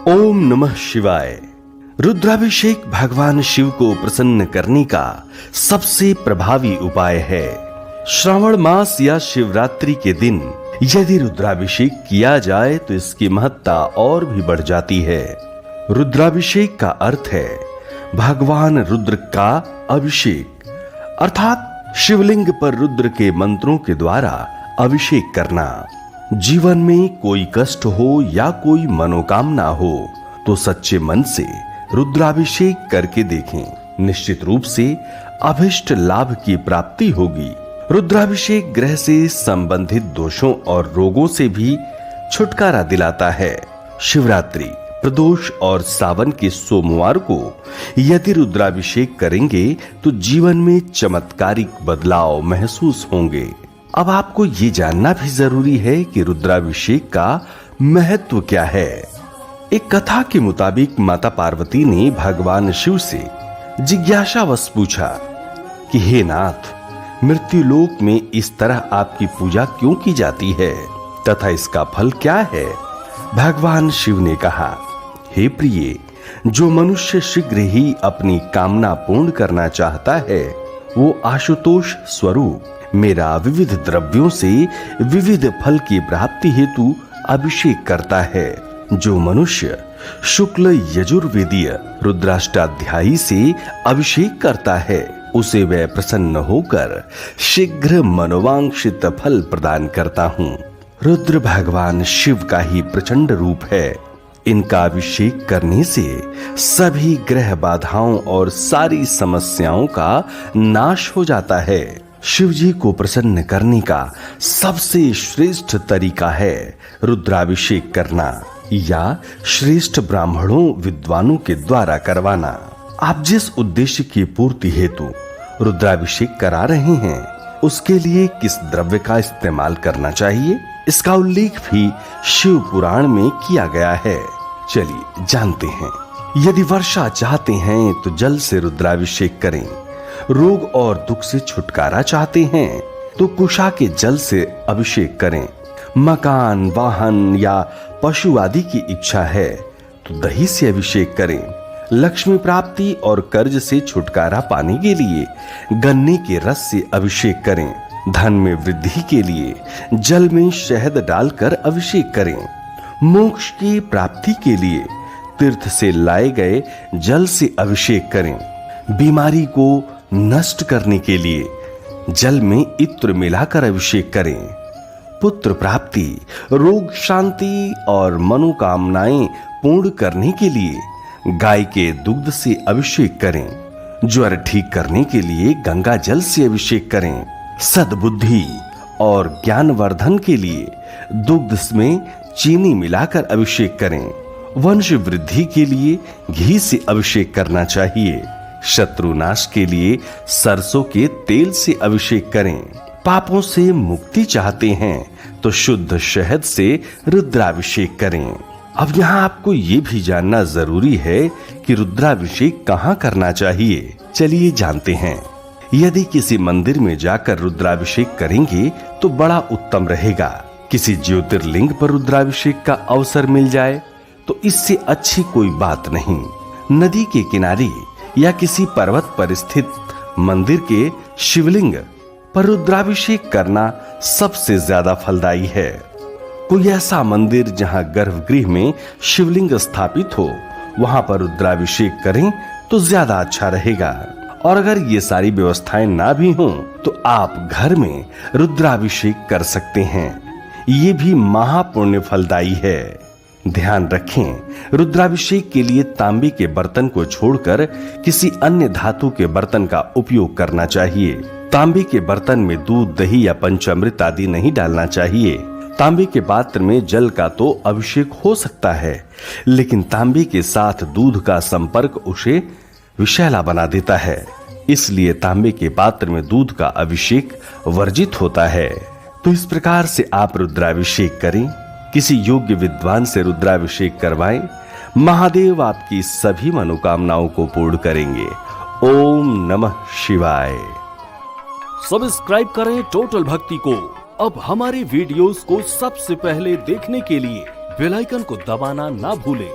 ओम नमः शिवाय। रुद्राभिषेक भगवान शिव को प्रसन्न करने का सबसे प्रभावी उपाय है। श्रावण मास या शिवरात्रि के दिन यदि रुद्राभिषेक किया जाए तो इसकी महत्ता और भी बढ़ जाती है। रुद्राभिषेक का अर्थ है भगवान रुद्र का अभिषेक, अर्थात शिवलिंग पर रुद्र के मंत्रों के द्वारा अभिषेक करना। जीवन में कोई कष्ट हो या कोई मनोकामना हो तो सच्चे मन से रुद्राभिषेक करके देखें। निश्चित रूप से अभिष्ट लाभ की प्राप्ति होगी। रुद्राभिषेक ग्रह से संबंधित दोषों और रोगों से भी छुटकारा दिलाता है। शिवरात्रि, प्रदोष और सावन के सोमवार को यदि रुद्राभिषेक करेंगे तो जीवन में चमत्कारिक बदलाव महसूस होंगे। अब आपको ये जानना भी जरूरी है कि रुद्राभिषेक का महत्व क्या है। एक कथा के मुताबिक माता पार्वती ने भगवान शिव से जिज्ञासावश पूछा कि हे नाथ, मृत्यु लोक में इस तरह आपकी पूजा क्यों की जाती है तथा इसका फल क्या है। भगवान शिव ने कहा, हे प्रिय, जो मनुष्य शीघ्र ही अपनी कामना पूर्ण करना चाहता है वो आशुतोष स्वरूप मेरा विविध द्रव्यों से विविध फल की प्राप्ति हेतु अभिषेक करता है। जो मनुष्य शुक्ल यजुर्वेदीय रुद्राष्टाध्यायी से अभिषेक करता है उसे वह प्रसन्न होकर शीघ्र मनोवांक्षित फल प्रदान करता हूँ। रुद्र भगवान शिव का ही प्रचंड रूप है। इनका अभिषेक करने से सभी ग्रह बाधाओं और सारी समस्याओं का नाश हो जाता है। शिव जी को प्रसन्न करने का सबसे श्रेष्ठ तरीका है रुद्राभिषेक करना या श्रेष्ठ ब्राह्मणों विद्वानों के द्वारा करवाना। आप जिस उद्देश्य की पूर्ति हेतु रुद्राभिषेक करा रहे हैं उसके लिए किस द्रव्य का इस्तेमाल करना चाहिए, इसका उल्लेख भी शिव पुराण में किया गया है। चलिए जानते हैं। यदि वर्षा चाहते हैं तो जल से रुद्राभिषेक करें। रोग और दुख से छुटकारा चाहते हैं तो कुशा के जल से अभिषेक करें। मकान, वाहन या पशु आदि की इच्छा है तो दही से अभिषेक करें। लक्ष्मी प्राप्ति और कर्ज से छुटकारा पाने के लिए गन्ने के रस से अभिषेक करें। धन में वृद्धि के लिए जल में शहद डालकर अभिषेक करें। मोक्ष की प्राप्ति के लिए तीर्थ से लाए गए जल से अभिषेक करें। बीमारी को नष्ट करने के लिए जल में इत्र मिलाकर अभिषेक करें। पुत्र प्राप्ति, रोग शांति और मनोकामनाएं पूर्ण करने के लिए गाय के दुग्ध से अभिषेक करें। ज्वर ठीक करने के लिए गंगा जल से अभिषेक करें। सद्बुद्धि और ज्ञानवर्धन के लिए दुग्ध में चीनी मिलाकर अभिषेक करें। वंश वृद्धि के लिए घी से अभिषेक करना चाहिए। शत्रुनाश के लिए सरसों के तेल से अभिषेक करें। पापों से मुक्ति चाहते हैं तो शुद्ध शहद से रुद्राभिषेक करें। अब यहाँ आपको ये भी जानना जरूरी है कि रुद्राभिषेक कहाँ करना चाहिए। चलिए जानते हैं। यदि किसी मंदिर में जाकर रुद्राभिषेक करेंगे तो बड़ा उत्तम रहेगा। किसी ज्योतिर्लिंग पर रुद्राभिषेक का अवसर मिल जाए तो इससे अच्छी कोई बात नहीं। नदी के किनारे या किसी पर्वत पर स्थित मंदिर के शिवलिंग पर रुद्राभिषेक करना सबसे ज्यादा फलदायी है। कोई ऐसा मंदिर जहां गर्भगृह में शिवलिंग स्थापित हो वहां पर रुद्राभिषेक करें तो ज्यादा अच्छा रहेगा। और अगर ये सारी व्यवस्थाएं ना भी हों तो आप घर में रुद्राभिषेक कर सकते हैं। ये भी महापुण्य फलदायी है। ध्यान रखें, रुद्राभिषेक के लिए तांबे के बर्तन को छोड़कर किसी अन्य धातु के बर्तन का उपयोग करना चाहिए। तांबे के बर्तन में दूध, दही या पंचामृत आदि नहीं डालना चाहिए। तांबे के पात्र में जल का तो अभिषेक हो सकता है लेकिन तांबे के साथ दूध का संपर्क उसे विषैला बना देता है। इसलिए तांबे के पात्र में दूध का अभिषेक वर्जित होता है। तो इस प्रकार से आप रुद्राभिषेक करें। किसी योग्य विद्वान से रुद्राभिषेक करवाएं। महादेव आपकी सभी मनोकामनाओं को पूर्ण करेंगे। ओम नमः शिवाय। सब्सक्राइब करें टोटल भक्ति को। अब हमारे वीडियोस को सबसे पहले देखने के लिए बेल आइकन को दबाना ना भूलें।